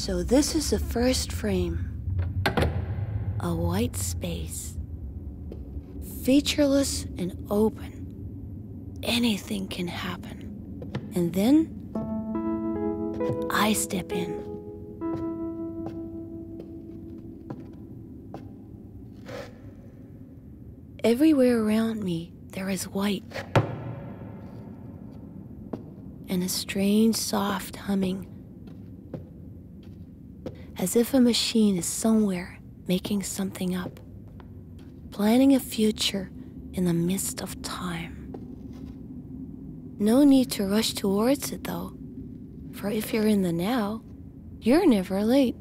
So this is the first frame. A white space. Featureless and open. Anything can happen. And then I step in. Everywhere around me, there is white. And a strange, soft humming. As if a machine is somewhere making something up. Planning a future in the midst of time. No need to rush towards it, though. For if you're in the now, you're never late.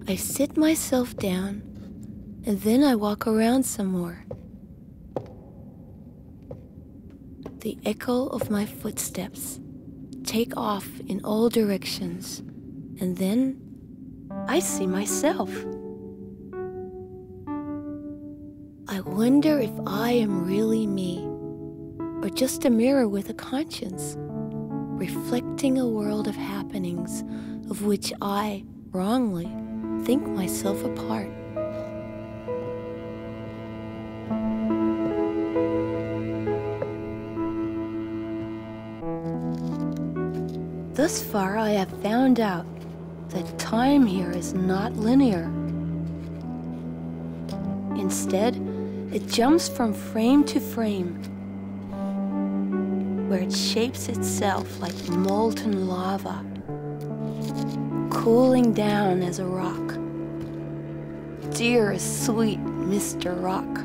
I sit myself down, and then I walk around some more. The echo of my footsteps take off in all directions, and then I see myself. I wonder if I am really me, or just a mirror with a conscience, reflecting a world of happenings of which I, wrongly, think myself a part. Thus far, I have found out that time here is not linear. Instead, it jumps from frame to frame, where it shapes itself like molten lava, cooling down as a rock. Dear sweet Mr. Rock.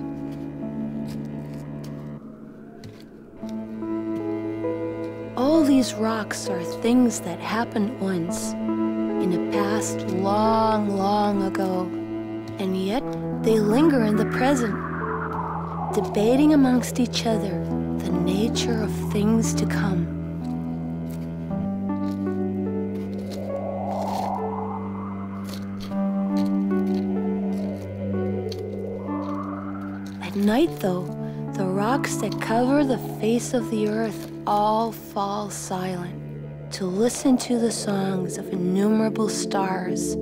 All these rocks are things that happened once, in a past long, long ago, and yet they linger in the present, debating amongst each other the nature of things to come. At night, though, the rocks that cover the face of the earth all fall silent to listen to the songs of innumerable stars.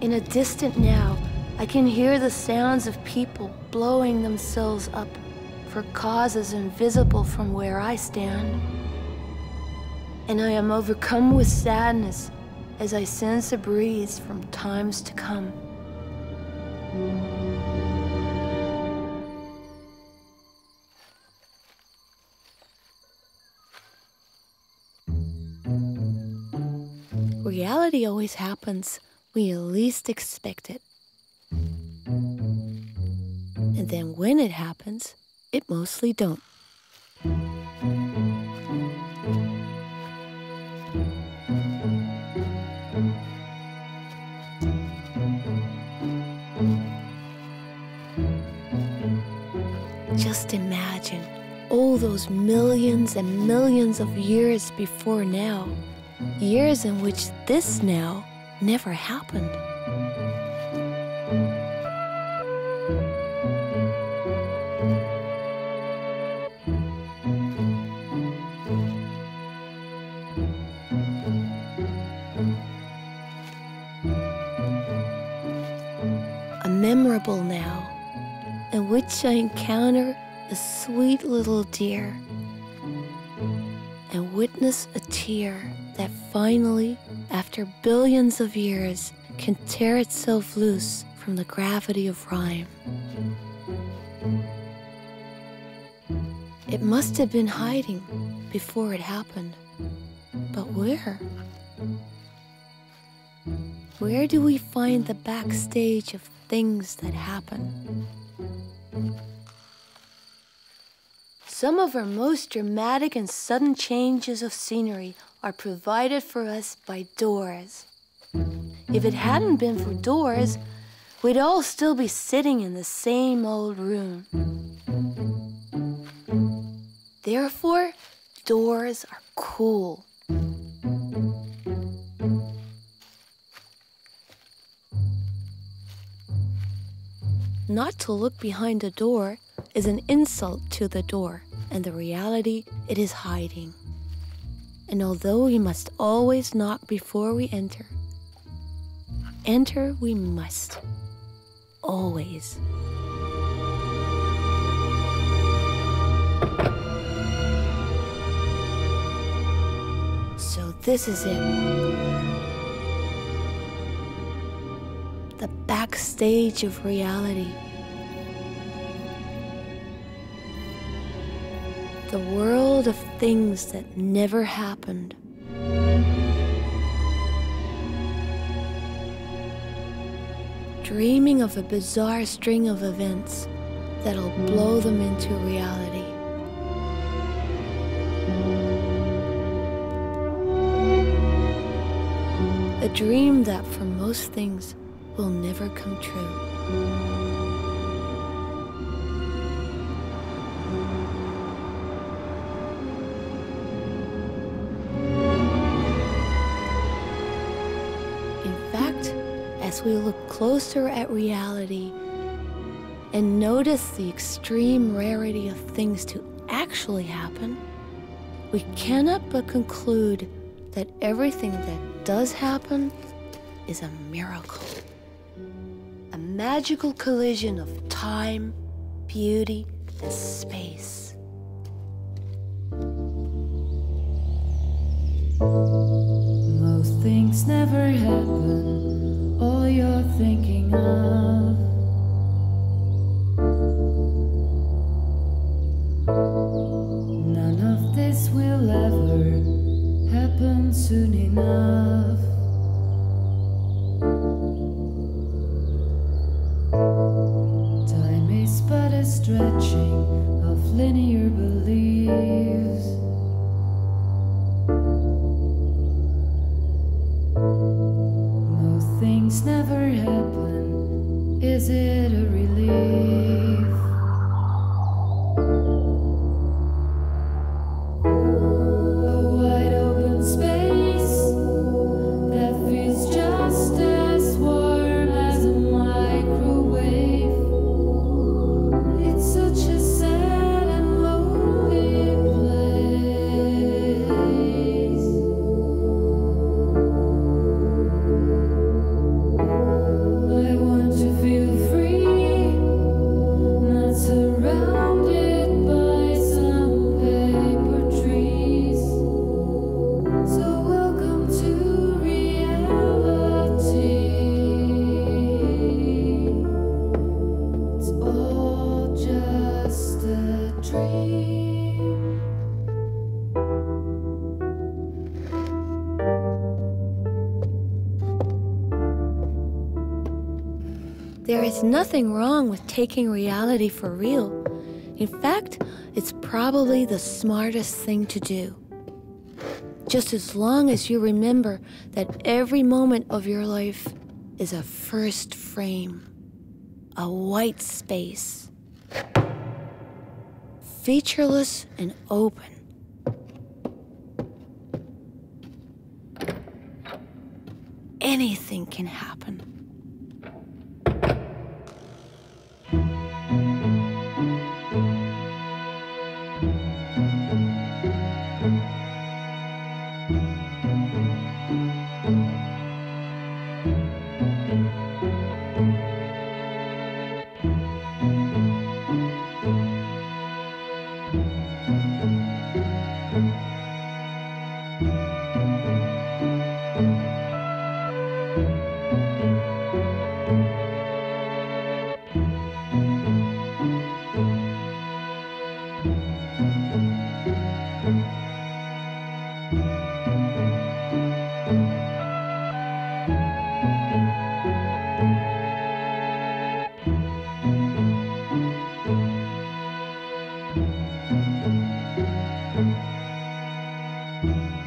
In a distant now, I can hear the sounds of people blowing themselves up for causes invisible from where I stand. And I am overcome with sadness as I sense a breeze from times to come. Reality always happens when you least expect it. And then when it happens, it mostly don't. Just imagine all those millions and millions of years before now, years in which this now never happened. A memorable now, in which I encounter a sweet little deer and witness a tear that finally, after billions of years, can tear itself loose from the gravity of rhyme. It must have been hiding before it happened. But where? Where do we find the backstage of things that happen? Some of our most dramatic and sudden changes of scenery are provided for us by doors. If it hadn't been for doors, we'd all still be sitting in the same old room. Therefore, doors are cool. Not to look behind a door is an insult to the door and the reality it is hiding. And although we must always knock before we enter we must. Always. So this is it. The backstage of reality. The world of things that never happened. Dreaming of a bizarre string of events that'll blow them into reality. A dream that for most things will never come true. As we look closer at reality and notice the extreme rarity of things to actually happen, we cannot but conclude that everything that does happen is a miracle. A magical collision of time, beauty, and space. Most things never happen. All you're thinking of. None of this will ever happen soon enough. Time is but a stretching of linear beliefs. Things never happen. Is it a relief? A wide open space that feels just as warm as a microwave. It's such a sad and lonely place. I want to feel free, not surrounded by some paper trees. So welcome to reality. It's all just a dream. There is nothing wrong with taking reality for real. In fact, it's probably the smartest thing to do. Just as long as you remember that every moment of your life is a first frame, a white space, featureless and open. Anything can happen. Thank